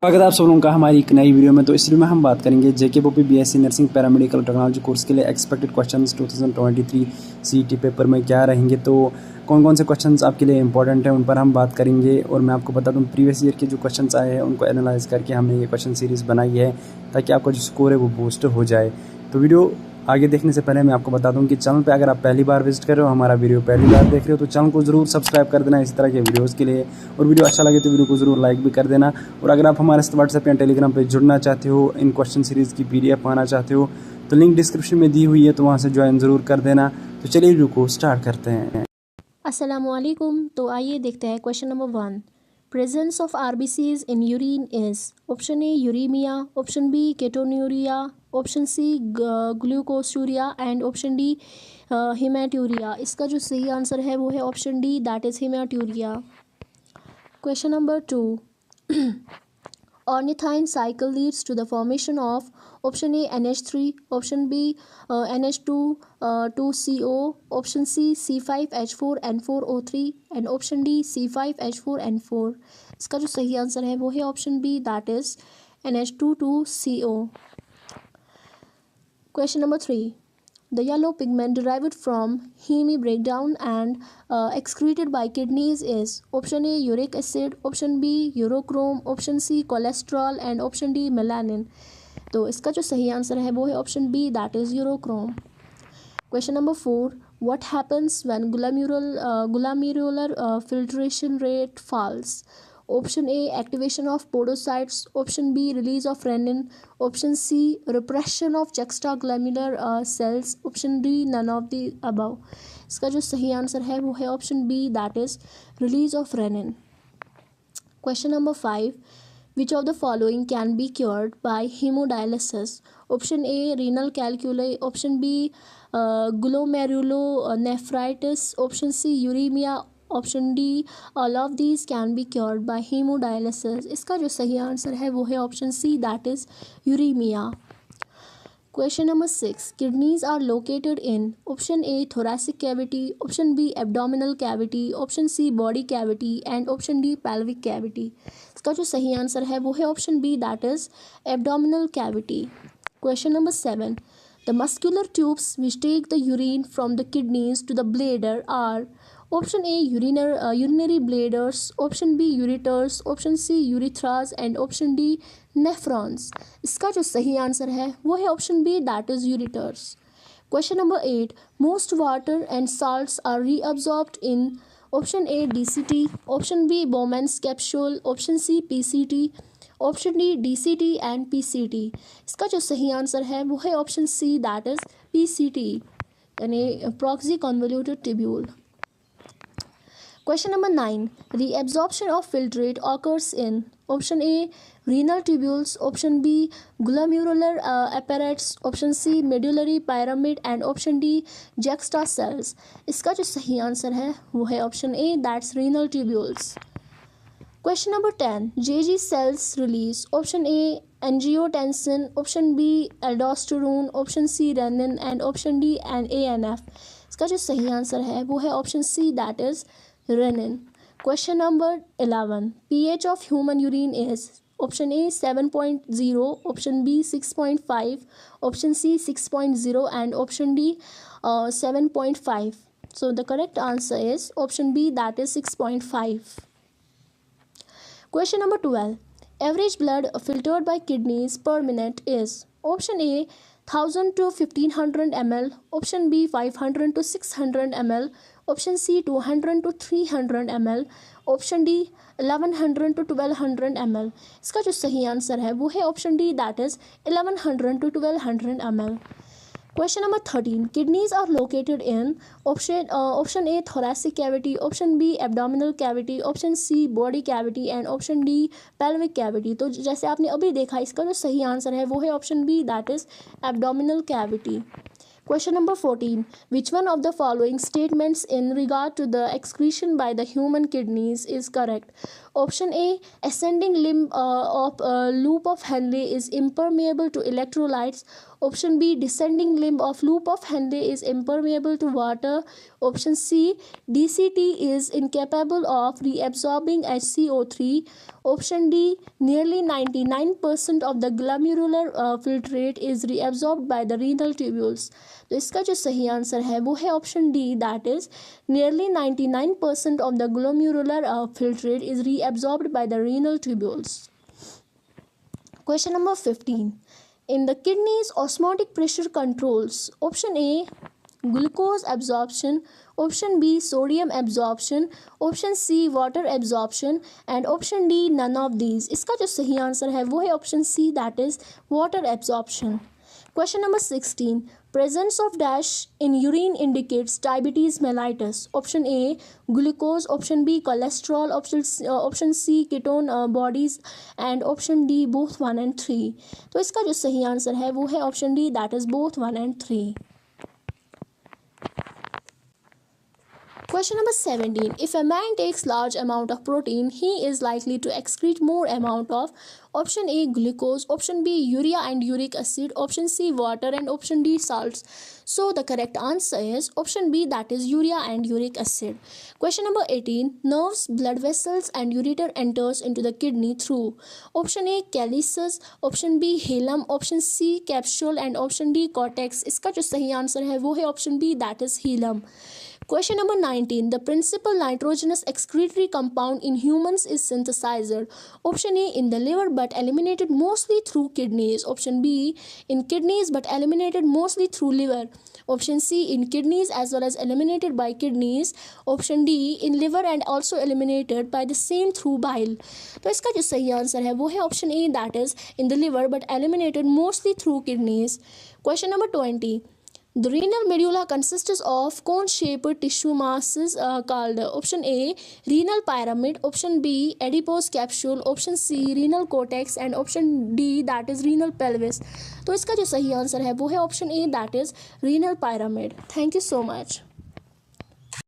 स्वागत है आप सब लोगों का हमारी एक नई वीडियो में। तो इस वीडियो में हम बात करेंगे JKBP BSc nursing paramedical technology course के लिए एक्सपेक्टेड क्वेश्चंस 2023 सीईटी पेपर में क्या रहेंगे। तो कौन कौन से क्वेश्चंस आपके लिए इंपॉर्टेंट हैं उन पर हम बात करेंगे। और मैं आपको बता दूं प्रीवियस ईयर के जो क्वेश्चंस आए हैं उनको एनालाइज करके हमने ये क्वेश्चन सीरीज़ बनाई है ताकि आपका जो स्कोर है वो बूस्ट हो जाए। तो वीडियो आगे देखने से पहले मैं आपको बता दूं कि चैनल पे अगर आप पहली बार विजिट कर रहे हो, हमारा वीडियो पहली बार देख रहे हो, तो चैनल को ज़रूर सब्सक्राइब कर देना इस तरह के वीडियोस के लिए। और वीडियो अच्छा लगे तो वीडियो को ज़रूर लाइक भी कर देना। और अगर आप हमारे साथ व्हाट्सएप या टेलीग्राम पे जुड़ना चाहते हो, इन क्वेश्चन सीरीज़ की PDF पाना चाहते हो, तो लिंक डिस्क्रिप्शन में दी हुई है, तो वहाँ से ज्वाइन ज़रूर कर देना। तो चलिए वीडियो को स्टार्ट करते हैं। अस्सलामुअलैकुम। तो आइए देखते हैं question number 1। Presence of RBCs in urine is option A uraemia, option B ketonuria, option C glucosuria and option D haematuria. इसका जो सही आंसर है वो है option D, that is haematuria. Question number 2। Ornithine cycle leads to the formation of option A NH3, option B NH2 2CO, option C C5H4N4O3 and option D C5H4N4। इसका जो सही answer है वो है option B, that is NH2 2CO। Question number 3. The yellow pigment derived from heme breakdown and excreted by kidneys is option A uric acid, option B urochrome, option C cholesterol and option D melanin। तो इसका जो सही answer है वो है option B, that is urochrome. Question number 4. What happens when glomerular filtration rate falls? Option A activation of podocytes, option B release of renin, option C repression of juxtaglomerular cells, option D none of the above। इसका जो सही answer है वो है option B, that is release of renin। Question number 5. Which of the following can be cured by hemodialysis? Option A renal calculi, option B glomerulonephritis, option C uremia, option D all of these can be cured by hemodialysis। इसका जो सही answer है वो है option C, that is uraemia. Question number 6. Kidneys are located in option A thoracic cavity, option B abdominal cavity, option C body cavity and option D pelvic cavity। इसका जो सही answer है वो है option B, that is abdominal cavity। Question number 7. The muscular tubes which take the urine from the kidneys to the bladder are option A urinary bladders, option B ureters, option C urethras and option D nephrons। इसका जो सही answer है वो है option B, that is ureters। Question number 8. Most water and salts are reabsorbed in option A DCT, option B Bowman's capsule, option C PCT, option D DCT and PCT। इसका जो सही answer है वो है option C, that is PCT यानी proximal convoluted tubule. Question number 9. Reabsorption of filtrate occurs in option A renal tubules, option B glomerular apparatus, option C medullary pyramid and option D juxta cells। इसका जो सही answer है वो है option A, that's renal tubules। Question number 10. JG cells release option A angiotensin, option B aldosterone, option C renin and option D and ANF। इसका जो सही answer है वो है option C, that is renin। Question number 11. pH of human urine is option A 7.0, option B 6.5, option C 6.0 and option D 7.5। So the correct answer is option B, that is 6.5। Question number 12. Average blood filtered by kidneys per minute is option A 1000 to 1500 ml, option B 500 to 600 ml, option C 200 to 300 ml, option D 1100 to 1200 ml। इसका जो सही answer है वो है option D, that is 1100 to 1200 ml। Question number 13. Kidneys are located in option A thoracic cavity, option B abdominal cavity, option C body cavity and option D pelvic cavity। तो जैसे आपने अभी देखा इसका जो सही आंसर है वो है option B, that is abdominal cavity। Question number 14. Which one of the following statements in regard to the excretion by the human kidneys is correct? Option A ascending limb of loop of Henle is impermeable to electrolytes, option B descending limb of loop of Henle is impermeable to water. Option C, DCT is incapable of reabsorbing HCO3. Option D, nearly 99% of the glomerular filtrate is reabsorbed by the renal tubules. तो इसका जो सही answer है वो है option D, that is nearly 99% of the glomerular filtrate is reabsorbed by the renal tubules. Question number 15. In the kidneys, osmotic pressure controls. Option A, glucose absorption. Option B, sodium absorption. Option C, water absorption. And option D, none of these. इसका जो सही answer है वो है option C, that is water absorption. Question number 16. Presence of dash in urine indicates diabetes mellitus. Option A, glucose. Option B, cholesterol. Option C, ketone bodies. And option D, both 1 and 3. तो इसका जो सही answer है वो है option D, that is both 1 and 3. Question number 17. If a man takes large amount of protein, he is likely to excrete more amount of option A, glucose, option B, urea and uric acid, option C, water, and option D, salts. So the correct answer is option B, that is urea and uric acid. Question number 18. Nerves, blood vessels and ureter enters into the kidney through option A, calyces, option B, hilum, option C, capsule, and option D, cortex. इसका जो सही answer है वो है option B, that is hilum. Question number 19. The principal nitrogenous excretory compound in humans is synthesized. Option A, in the liver but eliminated mostly through kidneys. Option B, in kidneys but eliminated mostly through liver. Option C, in kidneys as well as eliminated by kidneys. Option D, in liver and also eliminated by the same through bile. तो इसका जो सही answer है वो है option A, that is in the liver but eliminated mostly through kidneys. Question number 20. The renal medulla consists of cone-shaped tissue masses called option A, renal pyramid, option B, adipose capsule, option C, renal cortex, and option D, that is renal pelvis. तो इसका जो सही answer है वो है option A, that is renal pyramid. Thank you so much.